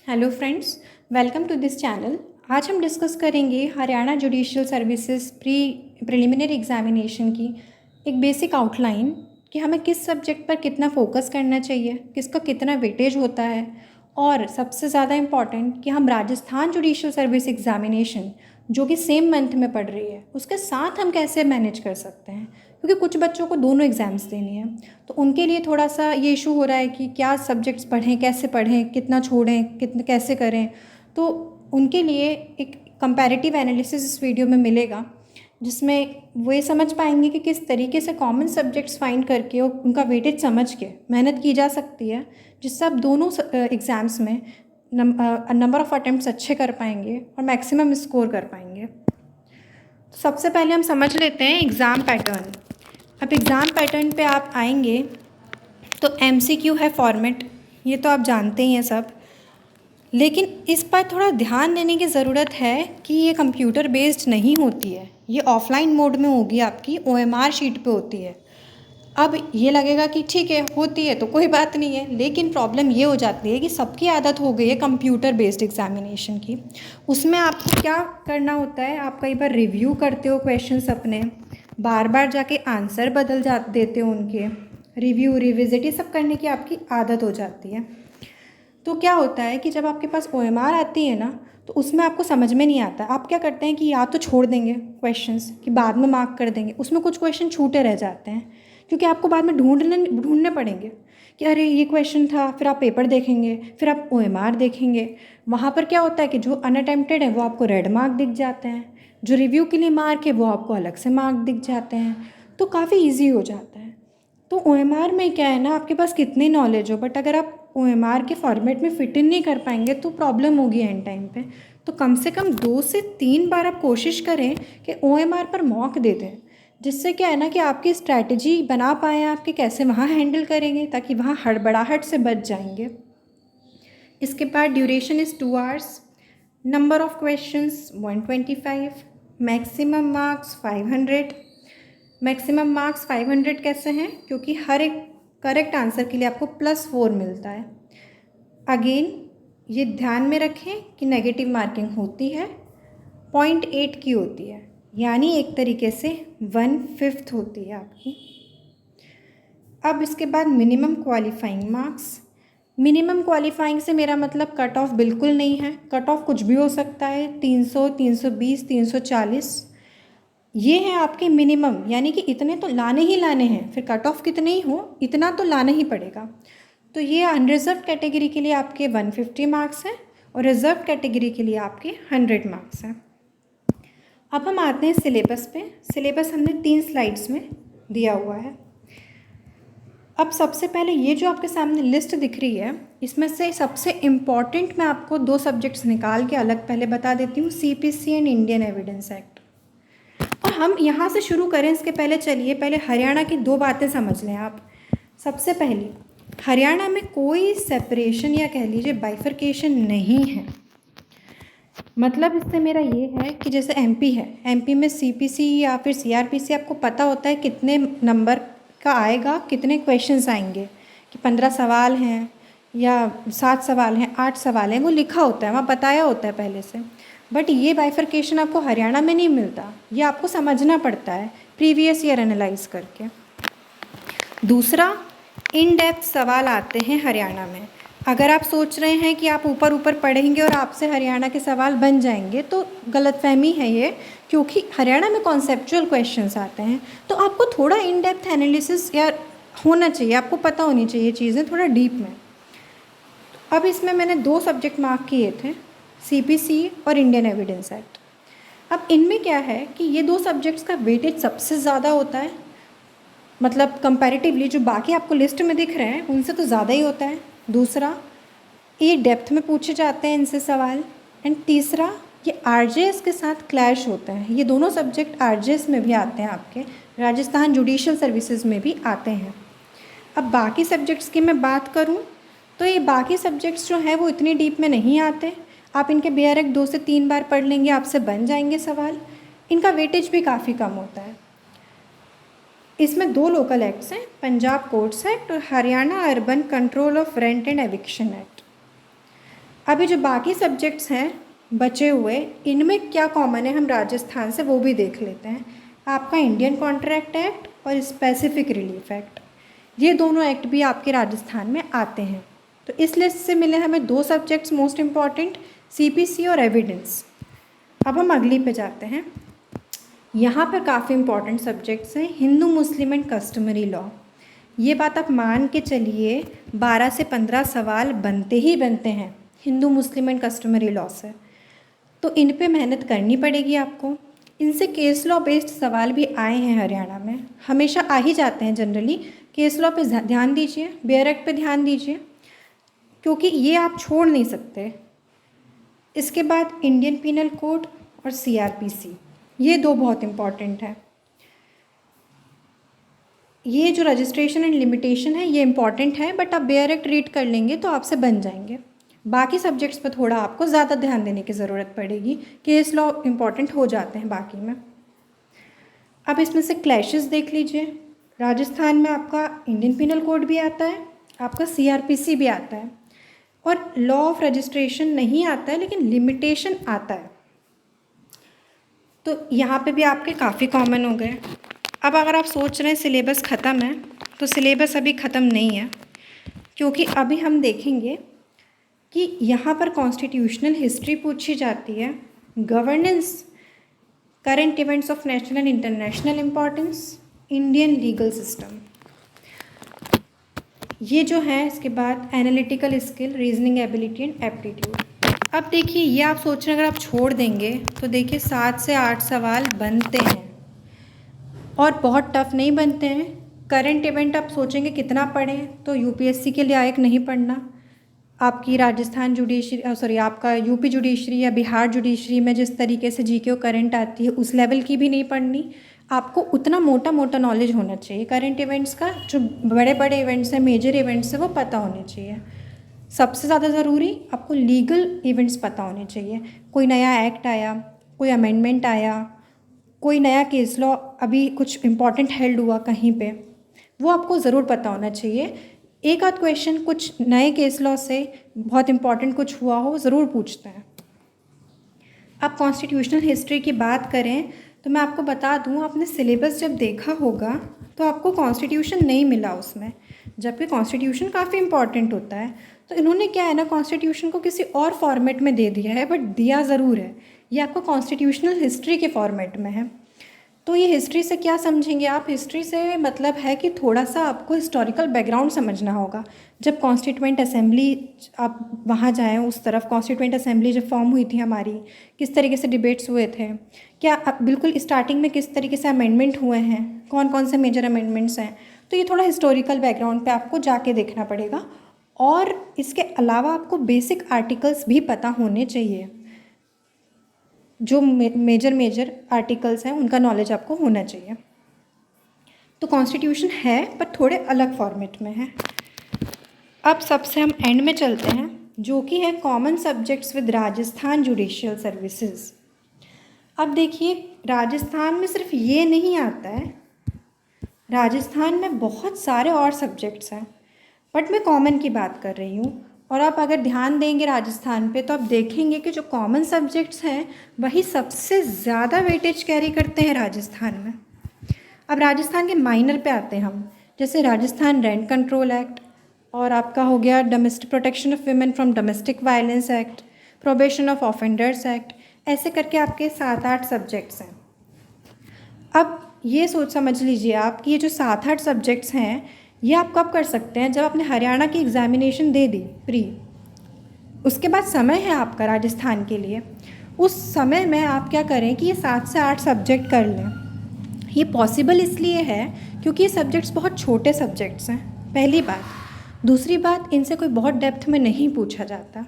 Hello friends, welcome to this channel. आज हम discuss करेंगे Haryana judicial services preliminary examination की एक बेसिक आउटलाइन कि हमें किस सब्जेक्ट पर कितना फोकस करना चाहिए, किसका कितना वेटेज होता है, और सबसे ज़्यादा इम्पॉर्टेंट कि हम राजस्थान जुडिशियल सर्विस एग्जामिनेशन जो कि सेम मंथ में पड़ रही है उसके साथ हम कैसे मैनेज कर सकते हैं, क्योंकि कुछ बच्चों को दोनों एग्ज़ाम्स देनी है। तो उनके लिए थोड़ा सा ये इशू हो रहा है कि क्या सब्जेक्ट्स पढ़ें, कितना छोड़ें, कितना कैसे करें। तो उनके लिए एक कंपैरेटिव एनालिसिस इस वीडियो में मिलेगा, जिसमें वो ये समझ पाएंगे कि किस तरीके से कॉमन सब्जेक्ट्स फाइंड करके और उनका वेटेज समझ के मेहनत की जा सकती है, जिससे आप दोनों एग्ज़ाम्स में नंबर ऑफ़ अटैम्प्ट्स अच्छे कर पाएंगे और मैक्सिमम स्कोर कर पाएंगे। तो सबसे पहले हम समझ लेते हैं एग्ज़ाम पैटर्न। अब एग्ज़ाम पैटर्न पे आप आएंगे तो MCQ है फॉर्मेट, ये तो आप जानते ही हैं सब, लेकिन इस पर थोड़ा ध्यान देने की ज़रूरत है कि ये कंप्यूटर बेस्ड नहीं होती है, ये ऑफलाइन मोड में होगी, आपकी OMR शीट पे होती है। अब ये लगेगा कि ठीक है होती है तो कोई बात नहीं है, लेकिन प्रॉब्लम ये हो जाती है कि सबकी आदत हो गई है कंप्यूटर बेस्ड एग्जामिनेशन की। उसमें आपको क्या करना होता है, आप कई बार रिव्यू करते हो क्वेश्चंस अपने, बार बार जाके आंसर बदल जा देते हो उनके, रिव्यू रिविजिट ये सब करने की आपकी आदत हो जाती है। तो क्या होता है कि जब आपके पास OMR आती है ना, तो उसमें आपको समझ में नहीं आता। आप क्या करते हैं कि या तो छोड़ देंगे क्वेश्चंस कि बाद में मार्क कर देंगे, उसमें कुछ क्वेश्चन छूटे रह जाते हैं, क्योंकि आपको बाद में ढूंढने पड़ेंगे कि अरे ये क्वेश्चन था, फिर आप पेपर देखेंगे, फिर आप OMR देखेंगे। वहाँ पर क्या होता है कि जो अनअटेम्प्टेड है वो आपको रेड मार्क दिख जाते हैं, जो रिव्यू के लिए मार्क है वो आपको अलग से मार्क दिख जाते हैं, तो काफ़ी ईजी हो जाता है। तो OMR में क्या है ना, आपके पास कितनी नॉलेज हो, बट अगर आप OMR के फॉर्मेट में फिट इन नहीं कर पाएंगे तो प्रॉब्लम होगी एंड टाइम पे। तो कम से कम 2 से 3 बार आप कोशिश करें कि OMR पर मॉक दे दें, जिससे क्या है ना कि आपकी स्ट्रैटेजी बना पाएँ आपके कैसे वहाँ हैंडल करेंगे, ताकि वहाँ हड़बड़ाहट से बच जाएंगे। इसके बाद duration is 2 hours, number of questions 125, maximum marks 500। Maximum marks 500 कैसे हैं, क्योंकि हर एक करेक्ट आंसर के लिए आपको +4 मिलता है। अगेन ये ध्यान में रखें कि नेगेटिव मार्किंग होती है, 0.8 की होती है, यानी एक तरीके से 1/5 होती है आपकी। अब इसके बाद minimum qualifying marks. Minimum qualifying से मेरा मतलब कट ऑफ बिल्कुल नहीं है, कट ऑफ कुछ भी हो सकता है, 300, 320, 340, ये है आपके मिनिमम, यानी कि इतने तो लाने ही लाने हैं, फिर कट ऑफ कितने ही हो इतना तो लाना ही पड़ेगा। तो ये अनरिजर्व कैटेगरी के लिए आपके 150 मार्क्स हैं और रिजर्व कैटेगरी के लिए आपके 100 मार्क्स हैं। अब हम आते हैं सिलेबस पे। सिलेबस हमने 3 स्लाइड्स में दिया हुआ है। अब सबसे पहले ये जो आपके सामने लिस्ट दिख रही है, इसमें से सबसे इम्पॉर्टेंट मैं आपको 2 सब्जेक्ट्स निकाल के अलग पहले बता देती हूँ, CPC and Indian evidence act. और हम यहाँ से शुरू करें इसके पहले चलिए पहले हरियाणा की 2 बातें समझ लें आप। सबसे पहली, हरियाणा में कोई सेपरेशन या कह लीजिए बाइफरकेशन नहीं है। मतलब इससे मेरा ये है कि जैसे MP है, MP में CPC या फिर CRPC आपको पता होता है कितने नंबर का आएगा, कितने क्वेश्चंस आएंगे, कि 15 सवाल हैं या 7 सवाल हैं, 8 सवाल हैं, वो लिखा होता है, वहाँ बताया होता है पहले से। बट ये बाइफरकेशन आपको हरियाणा में नहीं मिलता, ये आपको समझना पड़ता है प्रीवियस ईयर एनालाइज करके। दूसरा, इन डेप्थ सवाल आते हैं हरियाणा में। अगर आप सोच रहे हैं कि आप ऊपर ऊपर पढ़ेंगे और आपसे हरियाणा के सवाल बन जाएंगे, तो गलतफहमी है ये, क्योंकि हरियाणा में कॉन्सेप्चुअल क्वेश्चंस आते हैं, तो आपको थोड़ा इन डेप्थ एनालिसिस या होना चाहिए, आपको पता होनी चाहिए चीज़ें थोड़ा डीप में। अब इसमें मैंने 2 सब्जेक्ट मार्क किए थे, CPC और इंडियन एविडेंस एक्ट। अब इनमें क्या है कि ये 2 सब्जेक्ट्स का वेटेज सबसे ज़्यादा होता है, मतलब कंपैरेटिवली जो बाकी आपको लिस्ट में दिख रहे हैं उनसे तो ज़्यादा ही होता है। दूसरा, ये डेप्थ में पूछे जाते हैं इनसे सवाल। एंड तीसरा, ये RJS के साथ क्लैश होते हैं। ये दोनों सब्जेक्ट RJS में भी आते हैं, आपके राजस्थान जुडिशियल सर्विसेज में भी आते हैं। अब बाकी सब्जेक्ट्स की मैं बात करूं तो ये बाकी सब्जेक्ट्स जो हैं वो इतनी डीप में नहीं आते, आप इनके बेयरक 2 से 3 बार पढ़ लेंगे, आपसे बन जाएंगे सवाल। इनका वेटेज भी काफ़ी कम होता है। इसमें 2 लोकल एक्ट्स हैं, पंजाब कोर्ट्स एक्ट और Haryana urban control of rent and eviction act. अभी जो बाकी सब्जेक्ट्स हैं बचे हुए, इनमें क्या कॉमन है हम राजस्थान से वो भी देख लेते हैं। आपका इंडियन कॉन्ट्रैक्ट एक्ट और स्पेसिफिक रिलीफ एक्ट, ये दोनों एक्ट भी आपके राजस्थान में आते हैं। तो इस लिस्ट से मिले हमें दो सब्जेक्ट्स मोस्ट इम्पॉर्टेंट, सीपीसी और एविडेंस। अब हम अगली पे जाते हैं। यहाँ पर काफ़ी इंपॉर्टेंट सब्जेक्ट्स हैं, Hindu Muslim and customary law. ये बात आप मान के चलिए 12 से 15 सवाल बनते ही बनते हैं Hindu Muslim and customary law से, तो इन पे मेहनत करनी पड़ेगी आपको। इनसे केस लॉ बेस्ड सवाल भी आए हैं हरियाणा में, हमेशा आ ही जाते हैं जनरली। केस लॉ पे ध्यान दीजिए, बेयर एक्ट पे ध्यान दीजिए, क्योंकि ये आप छोड़ नहीं सकते। इसके बाद इंडियन पीनल कोड और सीआरपीसी, ये दो बहुत इम्पॉर्टेंट है। ये जो रजिस्ट्रेशन एंड लिमिटेशन है ये इम्पॉर्टेंट है, बट आप बेयर एक्ट रीड कर लेंगे तो आपसे बन जाएंगे। बाकी सब्जेक्ट्स पर थोड़ा आपको ज़्यादा ध्यान देने की ज़रूरत पड़ेगी, केस लॉ इम्पॉर्टेंट हो जाते हैं बाकी में। अब इसमें से क्लैशेस देख लीजिए। राजस्थान में आपका इंडियन पीनल कोड भी आता है, आपका सीआरपीसी भी आता है, और लॉ ऑफ रजिस्ट्रेशन नहीं आता है लेकिन लिमिटेशन आता है। तो यहाँ पे भी आपके काफ़ी कॉमन हो गए। अब अगर आप सोच रहे हैं सिलेबस ख़त्म है, तो सिलेबस अभी ख़त्म नहीं है, क्योंकि अभी हम देखेंगे कि यहाँ पर कॉन्स्टिट्यूशनल हिस्ट्री पूछी जाती है, governance, current events of national and international importance, Indian legal system, ये जो है। इसके बाद analytical skill, reasoning ability and aptitude. अब देखिए, ये आप सोच रहे हैं अगर आप छोड़ देंगे तो देखिए 7 से 8 सवाल बनते हैं और बहुत टफ नहीं बनते हैं। करंट इवेंट आप सोचेंगे कितना पढ़ें, तो यूपीएससी के लायक नहीं पढ़ना। आपकी राजस्थान जुडिशरी आपका यूपी जुडिशरी या बिहार जुडिशरी में जिस तरीके से जीके करंट आती है उस लेवल की भी नहीं पढ़नी। आपको उतना मोटा मोटा नॉलेज होना चाहिए करंट इवेंट्स का, जो बड़े बड़े इवेंट्स हैं, मेजर इवेंट्स हैं, वो पता होने चाहिए। सबसे ज़्यादा ज़रूरी आपको लीगल इवेंट्स पता होने चाहिए। कोई नया एक्ट आया, कोई अमेंडमेंट आया, कोई नया केस लॉ अभी कुछ इम्पॉर्टेंट हेल्ड हुआ कहीं पे, वो आपको ज़रूर पता होना चाहिए। एक आध क्वेश्चन कुछ नए केस लॉ से बहुत इम्पॉर्टेंट कुछ हुआ हो ज़रूर पूछते हैं। अब कॉन्स्टिट्यूशनल हिस्ट्री की बात करें तो मैं आपको बता दूं, आपने सिलेबस जब देखा होगा तो आपको कॉन्स्टिट्यूशन नहीं मिला उसमें, जबकि कॉन्स्टिट्यूशन काफ़ी इम्पॉर्टेंट होता है। तो इन्होंने क्या है ना, कॉन्स्टिट्यूशन को किसी और फॉर्मेट में दे दिया है, बट दिया ज़रूर है। ये आपको कॉन्स्टिट्यूशनल हिस्ट्री के फॉर्मेट में है। तो ये हिस्ट्री से क्या समझेंगे आप? हिस्ट्री से मतलब है कि थोड़ा सा आपको हिस्टोरिकल बैकग्राउंड समझना होगा। जब कॉन्स्टिट्यूएंट असेंबली आप वहाँ जाएं उस तरफ, कॉन्स्टिट्यूएंट असेंबली जब फॉर्म हुई थी हमारी, किस तरीके से डिबेट्स हुए थे, क्या बिल्कुल स्टार्टिंग में किस तरीके से अमेंडमेंट हुए हैं, कौन कौन से मेजर अमेंडमेंट्स हैं, तो ये थोड़ा हिस्टोरिकल बैकग्राउंड पे आपको जाके देखना पड़ेगा। और इसके अलावा आपको बेसिक आर्टिकल्स भी पता होने चाहिए, जो मेजर आर्टिकल्स हैं उनका नॉलेज आपको होना चाहिए। तो कॉन्स्टिट्यूशन है पर थोड़े अलग फॉर्मेट में है। अब सबसे हम एंड में चलते हैं, जो कि है common subjects with Rajasthan judicial services. अब देखिए, राजस्थान में सिर्फ ये नहीं आता है, राजस्थान में बहुत सारे और सब्जेक्ट्स हैं, बट मैं कॉमन की बात कर रही हूँ। और आप अगर ध्यान देंगे राजस्थान पे तो आप देखेंगे कि जो कॉमन सब्जेक्ट्स हैं वही सबसे ज़्यादा वेटेज कैरी करते हैं राजस्थान में। अब राजस्थान के माइनर पे आते हैं हम, जैसे राजस्थान रेंट कंट्रोल एक्ट, और आपका हो गया domestic protection of women from domestic violence act, probation of offenders act, ऐसे करके आपके 7-8 सब्जेक्ट्स हैं। अब ये सोच समझ लीजिए आप कि ये जो 7-8 सब्जेक्ट्स हैं ये आप कब कर सकते हैं? जब आपने हरियाणा की एग्ज़ामिनेशन दे दी प्री, उसके बाद समय है आपका राजस्थान के लिए। उस समय में आप क्या करें कि ये 7 से 8 सब्जेक्ट कर लें। ये पॉसिबल इसलिए है क्योंकि ये सब्जेक्ट्स बहुत छोटे सब्जेक्ट्स हैं, पहली बात। दूसरी बात, इनसे कोई बहुत डेप्थ में नहीं पूछा जाता।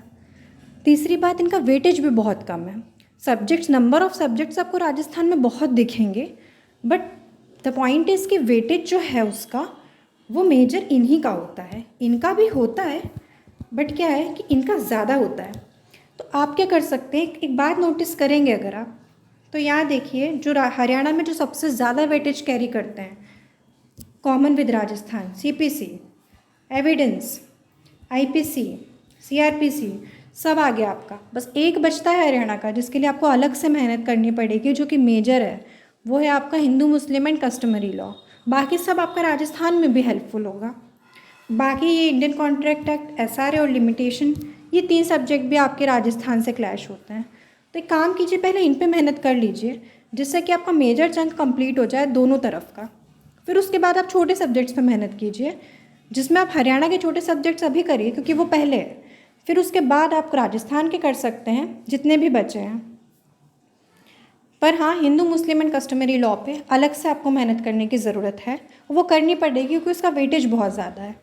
तीसरी बात, इनका वेटेज भी बहुत कम है। सब्जेक्ट्स, नंबर ऑफ़ सब्जेक्ट्स आपको राजस्थान में बहुत दिखेंगे, बट द पॉइंट इज़ कि वेटेज जो है उसका वो मेजर इन्हीं का होता है। इनका भी होता है, बट क्या है कि इनका ज़्यादा होता है। तो आप क्या कर सकते हैं, एक बात नोटिस करेंगे अगर आप, तो यहाँ देखिए, जो हरियाणा में जो सबसे ज़्यादा वेटेज कैरी करते हैं common with Rajasthan, CPC, evidence, IPC, CrPC, सब आ गया आपका, बस एक बचता है हरियाणा का, जिसके लिए आपको अलग से मेहनत करनी पड़ेगी, जो कि मेजर है। वो है आपका Hindu Muslim and customary law. बाकी सब आपका राजस्थान में भी हेल्पफुल होगा। बाकी ये इंडियन कॉन्ट्रैक्ट एक्ट, एसआरए और लिमिटेशन, ये 3 सब्जेक्ट भी आपके राजस्थान से क्लैश होते हैं। तो एक काम कीजिए, पहले इन पे मेहनत कर लीजिए, जिससे कि आपका मेजर चंक कंप्लीट हो जाए दोनों तरफ का। फिर उसके बाद आप छोटे सब्जेक्ट्स पे मेहनत कीजिए, जिसमें आप हरियाणा के छोटे सब्जेक्ट्स अभी करिए क्योंकि वो पहले है। फिर उसके बाद आप राजस्थान के कर सकते हैं जितने भी बचे हैं। पर हाँ, Hindu Muslim and customary law पे अलग से आपको मेहनत करने की ज़रूरत है, वो करनी पड़ेगी क्योंकि उसका वेटेज बहुत ज़्यादा है।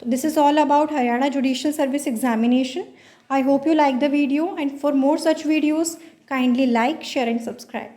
So this is all about Haryana Judicial Service Examination. I hope you like the video, and for more such videos, kindly like, share and subscribe.